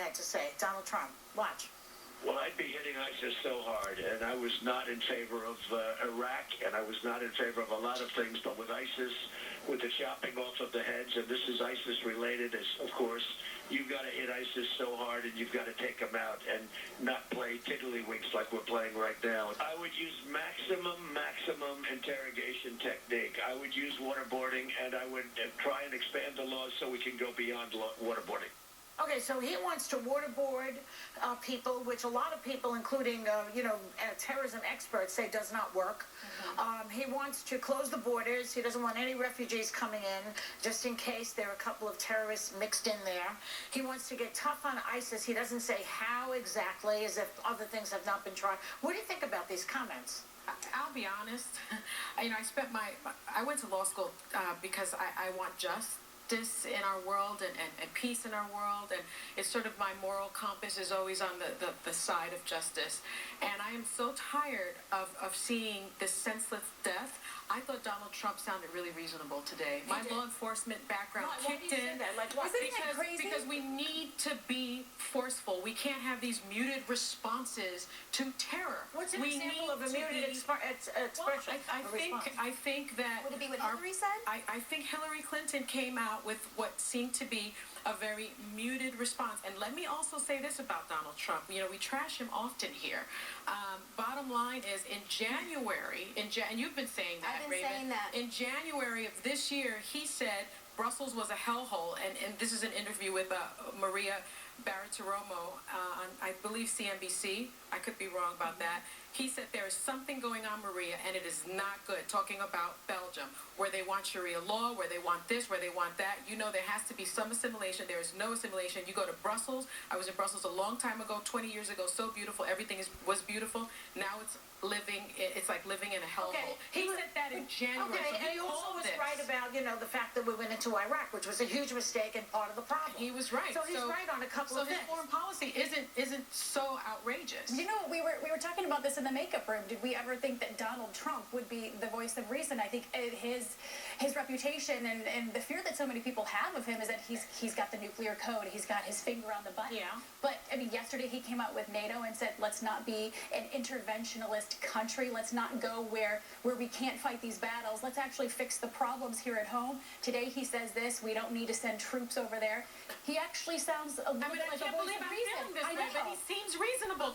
had to say. Donald Trump. Watch. Well, I'd be hitting ISIS so hard, and I was not in favor of Iraq, and I was not in favor of a lot of things, but with ISIS, with the chopping off of the heads, and this is ISIS-related, of course, you've got to hit ISIS so hard, and you've got to take them out and not play tiddlywinks like we're playing right now. I would use maximum interrogation technique. I would use waterboarding, and I would try and expand the laws so we can go beyond waterboarding. Okay, so he wants to waterboard people, which a lot of people, including, terrorism experts, say does not work. Mm-hmm. He wants to close the borders. He doesn't want any refugees coming in, just in case there are a couple of terrorists mixed in there. He wants to get tough on ISIS. He doesn't say how exactly, as if other things have not been tried. What do you think about these comments? I'll be honest. I went to law school because I want justice in our world and peace in our world, and it's sort of my moral compass is always on the side of justice. And I am so tired of seeing this senseless death. I thought Donald Trump sounded really reasonable today. My law enforcement background kicked in. Because we need to be forceful. We can't have these muted responses to terror. What's an example of a muted expression? I think that... Would it be what Hillary said? I think Hillary Clinton came out with what seemed to be a very muted response. And let me also say this about Donald Trump. We trash him often here. Bottom line is, in January, and you've been saying that, I've been saying that. In January of this year, he said Brussels was a hellhole. And this is an interview with Maria Bartiromo on, I believe, CNBC. I could be wrong about that. He said there is something going on, Maria, and it is not good, talking about Belgium, where they want Sharia law, where they want this, where they want that. There has to be some assimilation. There is no assimilation. You go to Brussels. I was in Brussels a long time ago, 20 years ago, so beautiful. Everything was beautiful. Now it's like living in a hellhole. Okay. He said that in January. Okay, and he also was right about, the fact that we went into Iraq, which was a huge mistake and part of the problem. He was right. So he's right on a couple of things. So his foreign policy isn't so outrageous. We were talking about this in the makeup room. Did we ever think that Donald Trump would be the voice of reason? I think his reputation and the fear that so many people have of him is that he's got the nuclear code. He's got his finger on the button. Yeah. But yesterday he came out with NATO and said, let's not be an interventionalist country. Let's not go where we can't fight these battles. Let's actually fix the problems here at home. Today he says this. We don't need to send troops over there. He actually sounds a little bit like a voice of reason. I can't believe I'm feeling this way, but he seems reasonable.